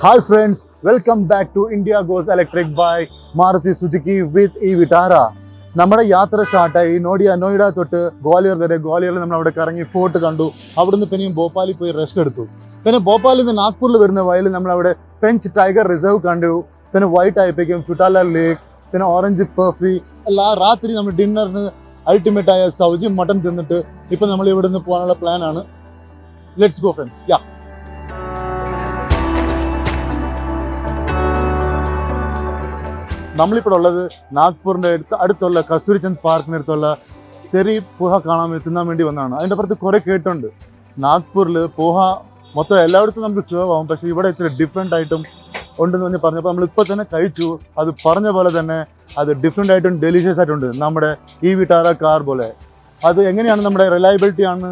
Hi friends, welcome back to India Goes Electric by Maruti Suzuki with e Vitara. നമ്മുടെ യാത്ര സ്റ്റാർട്ടായി നോയിഡ തൊട്ട് ഗ്വാളിയർ വരെ. ഗ്വാളിയറിൽ നമ്മൾ അവിടെ കറങ്ങി ഫോർട്ട് കണ്ടു. അവിടുന്ന് പിന്നെയും ഭോപ്പാലിൽ പോയി റെസ്റ്റ് എടുത്തു. പിന്നെ ഭോപ്പാലിൽ നിന്ന് നാഗ്പൂരിൽ വരുന്ന വഴിയിൽ നമ്മളവിടെ പെഞ്ച് ടൈഗർ റിസർവ് കണ്ടു. പിന്നെ വൈറ്റ് ആയിപ്പേക്കും ഫുട്ടാല ലേക്ക്, പിന്നെ ഓറഞ്ച് പെർഫി. എല്ലാ രാത്രി നമ്മൾ ഡിന്നറിന് അൾട്ടിമേറ്റ് ആയ സൗജി മട്ടൺ തിന്നിട്ട് ഇപ്പം നമ്മൾ ഇവിടെ നിന്ന് പോകാനുള്ള പ്ലാനാണ്. Let's go friends. യാ, നമ്മളിപ്പോൾ ഉള്ളത് നാഗ്പൂരിൻ്റെ അടുത്തുള്ള കസ്തൂരിചന്ദ് പാർക്കിനടുത്തുള്ള തെറി പോഹ തിന്നാൻ വേണ്ടി വന്നതാണ്. അതിൻ്റെ അപ്പുറത്ത് കുറേ കേട്ടുണ്ട്. നാഗ്പൂരിൽ പോഹ മൊത്തം എല്ലായിടത്തും നമുക്ക് സെർവ് ആവും, പക്ഷേ ഇവിടെ ഇത്തിരി ഡിഫറെൻ്റ് ആയിട്ടും ഉണ്ടെന്ന് പറഞ്ഞപ്പോൾ നമ്മളിപ്പോൾ തന്നെ കഴിച്ചു. അത് പറഞ്ഞ പോലെ തന്നെ അത് ഡിഫറെൻ്റ് ആയിട്ടും ഡെലിഷ്യസ് ആയിട്ടുണ്ട്. നമ്മുടെ ഈ വിറ്റാര കാർ പോലെ അത് എങ്ങനെയാണ് നമ്മുടെ റിലയബിലിറ്റി ആണ്,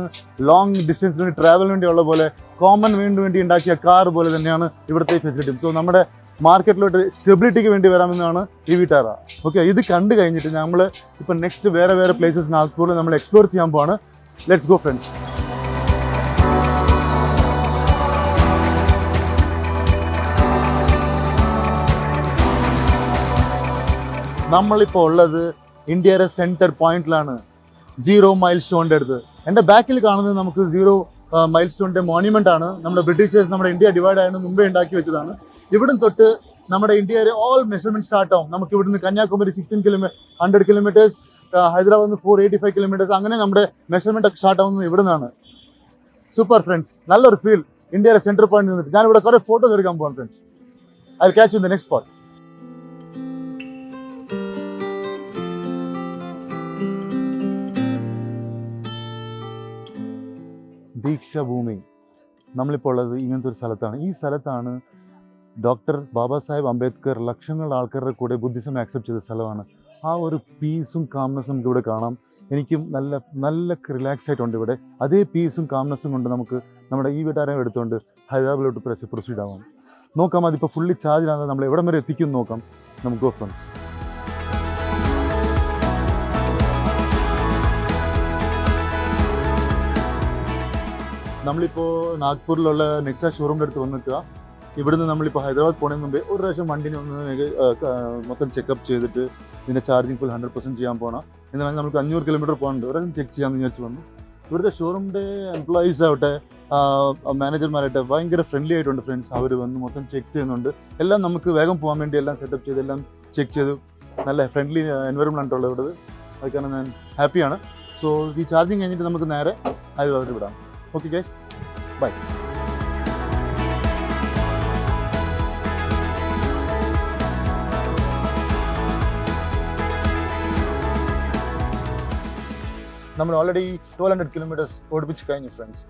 ലോങ് ഡിസ്റ്റൻസിന് വേണ്ടി ട്രാവലിന് വേണ്ടിയുള്ള പോലെ കോമൺ വേണ്ടി ഉണ്ടാക്കിയ കാർ പോലെ തന്നെയാണ് ഇവിടുത്തെ ഫെസിലിറ്റി. സോ നമ്മുടെ മാർക്കറ്റിലോട്ട് സ്റ്റെബിലിറ്റിക്ക് വേണ്ടി വരാമെന്നാണ് ഈ വിറ്റാര. ഓക്കെ, ഇത് കണ്ടു കഴിഞ്ഞിട്ട് നമ്മൾ ഇപ്പം നെക്സ്റ്റ് വേറെ പ്ലേസസ് നാഗ്പൂരിൽ നമ്മൾ എക്സ്പ്ലോർ ചെയ്യാൻ പോവാണ്. Let's go friends. നമ്മളിപ്പോൾ ഉള്ളത് ഇന്ത്യയുടെ സെൻറ്റർ പോയിന്റിലാണ്, 0 മൈൽ സ്റ്റോണിൻ്റെ അടുത്ത്. എൻ്റെ ബാക്കിൽ കാണുന്നത് നമുക്ക് 0 മൈൽ സ്റ്റോണിൻ്റെ മോണ്യുമെൻ്റ് ആണ്. നമ്മുടെ ബ്രിട്ടീഷേഴ്സ് നമ്മുടെ ഇന്ത്യ ഡിവൈഡ് ആയതിന് മുമ്പേ ഉണ്ടാക്കി വെച്ചതാണ്. ഇവിടുന്ന് തൊട്ട് നമ്മുടെ ഇന്ത്യയിലെ ഓൾ മെഷർമെൻറ്റ് സ്റ്റാർട്ട് ആവും. നമുക്ക് ഇവിടുന്ന് കന്യാകുമാരി 100 കിലോമീറ്റേഴ്സ്, ഹൈദരാബാദിൽ 485 കിലോമീറ്റേഴ്സ്, അങ്ങനെ നമ്മുടെ മെഷർമെൻറ്റ് ഒക്കെ സ്റ്റാർട്ട് ആവുന്നത് ഇവിടെ നിന്നാണ്. സൂപ്പർ ഫ്രണ്ട്സ്, നല്ലൊരു ഫീൽ ഇന്ത്യയുടെ സെൻറ്റർ പോയിന്റ് നിന്നിട്ട്. ഞാനിവിടെ കുറേ ഫോട്ടോസ് എടുക്കാൻ പോകാം friends. I will catch you in the next spot. Deekshabhoomi. നമ്മളിപ്പോൾ ഉള്ളത് ഇങ്ങനത്തെ ഒരു സ്ഥലത്താണ്. ഈ സ്ഥലത്താണ് ഡോക്ടർ ബാബാ സാഹേബ് അംബേദ്കർ ലക്ഷങ്ങളുടെ ആൾക്കാരുടെ കൂടെ ബുദ്ധിസം ആക്സെപ്റ്റ് ചെയ്ത സ്ഥലമാണ്. ആ ഒരു പീസും കാംനെസ്സും നമുക്ക് ഇവിടെ കാണാം. എനിക്കും നല്ല റിലാക്സ് ആയിട്ടുണ്ട് ഇവിടെ. അതേ പീസും കാംനെസ്സും കൊണ്ട് നമുക്ക് നമ്മുടെ ഈ വിറ്റാര എടുത്തുകൊണ്ട് ഹൈദരാബാദിലോട്ട് പ്രൊസീഡ് ആവാം. നോക്കാം, അതിപ്പോൾ ഫുള്ളി ചാർജിലാണ്. നമ്മൾ എവിടം വരെ എത്തിക്കും നോക്കാം. നമുക്ക് ഗോ ഫ്രണ്ട്സ്. നമ്മളിപ്പോൾ നാഗ്പൂരിലുള്ള നെക്സ ഷോറൂമിൻ്റെ അടുത്ത് വന്ന് നിൽക്കുക. ഇവിടുന്ന് നമ്മളിപ്പോൾ ഹൈദരാബാദ് പോകുന്നതിന് മുമ്പേ ഒരു പ്രാവശ്യം വണ്ടിനെ ഒന്ന് മൊത്തം ചെക്കപ്പ് ചെയ്തിട്ട് ഇതിൻ്റെ ചാർജിങ് ഫുൾ 100% ചെയ്യാൻ പോകണം. എന്നാണെങ്കിൽ നമുക്ക് 500 കിലോമീറ്റർ പോകാനുണ്ട്. ഒരു പ്രാവശ്യം ചെക്ക് ചെയ്യാമെന്ന് വിചാരിച്ച് വന്നു. ഇവിടുത്തെ ഷോറൂമിൻ്റെ എംപ്ലോയീസ് ആവട്ടെ, മാനേജർമാരായിട്ട് ഭയങ്കര ഫ്രണ്ട്ലി ആയിട്ടുണ്ട് ഫ്രണ്ട്സ്. അവർ വന്ന് മൊത്തം ചെക്ക് ചെയ്യുന്നുണ്ട്. എല്ലാം നമുക്ക് വേഗം പോകാൻ വേണ്ടി എല്ലാം സെറ്റപ്പ് ചെയ്ത് എല്ലാം ചെക്ക് ചെയ്ത് നല്ല ഫ്രണ്ട്ലി എൻവയറമെൻ്റ് ഉള്ളത് ഇവിടെ. അത് കാരണം ഞാൻ ഹാപ്പിയാണ്. സോ ഈ ചാർജിങ് കഴിഞ്ഞിട്ട് നമുക്ക് നേരെ ഹൈദരാബാദിൽ വിടാം. Okay guys, bye. നമ്മൾ ഓൾറെഡി 1200 കിലോമീറ്റേഴ്സ് ഓടിപ്പിച്ച് കഴിഞ്ഞു ഫ്രണ്ട്സ്.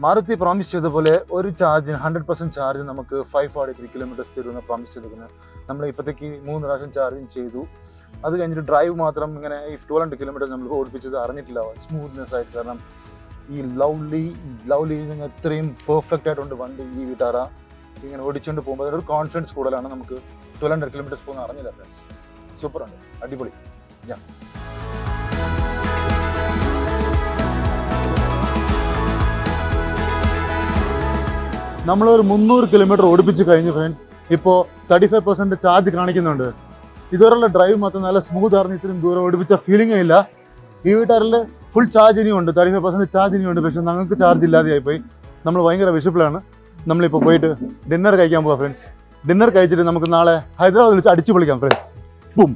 മാരുതി പ്രോമിസ് ചെയ്ത പോലെ ഒരു ചാർജിന് 100% ചാർജ് നമുക്ക് 543 കിലോമീറ്റേഴ്സ് തരുമെന്ന് പ്രോമിസ് ചെയ്തിരിക്കുന്നത്. നമ്മൾ ഇപ്പോഴത്തേക്ക് 3 പ്രാവശ്യം ചാർജിങ് ചെയ്തു. അത് കഴിഞ്ഞിട്ട് ഡ്രൈവ് മാത്രം ഇങ്ങനെ ഈ 1200 കിലോമീറ്റേഴ്സ് നമ്മൾ ഓടിപ്പിച്ചത് അറിഞ്ഞിട്ടില്ല, സ്മൂത്ത്നെസ് ആയിട്ട്. കാരണം ഈ ലവ്ലി എത്രയും പെർഫെക്റ്റ് ആയിട്ടുണ്ട് വണ്ടി. ഈ വിറ്റാര ഇങ്ങനെ ഓടിച്ചുകൊണ്ട് പോകുമ്പോൾ അതൊരു കോൺഫിഡൻസ് കൂടുതലാണ്. നമുക്ക് 1200 കിലോമീറ്റേഴ്സ് പോകുന്ന അറിഞ്ഞില്ല ഫ്രണ്ട്സ്. സൂപ്പറുണ്ട്, അടിപൊളി. നമ്മളൊരു 300 കിലോമീറ്റർ ഓടിപ്പിച്ച് കഴിഞ്ഞു ഫ്രണ്ട്സ്. ഇപ്പോൾ 35% ചാർജ് കാണിക്കുന്നുണ്ട്. ഇതുവരെയുള്ള ഡ്രൈവ് മാത്രം നല്ല സ്മൂത്ത് ആയിരുന്നു. ഇത്രയും ദൂരം ഓടിപ്പിച്ച ഫീലിംഗേ ഇല്ല. ഈ വിറ്റാറിൽ ഫുൾ ചാർജ് ഇനിയുണ്ട്, 35% ചാർജ് ഇനിയുണ്ട്. പക്ഷേ ഞങ്ങൾക്ക് ചാർജ് ഇല്ലാതെയായിപ്പോയി. നമ്മൾ ഭയങ്കര വിശപ്പിലാണ്. നമ്മളിപ്പോൾ പോയിട്ട് ഡിന്നർ കഴിക്കാൻ പോവാം ഫ്രണ്ട്സ്. ഡിന്നർ കഴിച്ചിട്ട് നമുക്ക് നാളെ ഹൈദരാബാദിൽ വെച്ച് അടിച്ചു പൊളിക്കാം ഫ്രണ്ട്സ്. ബും.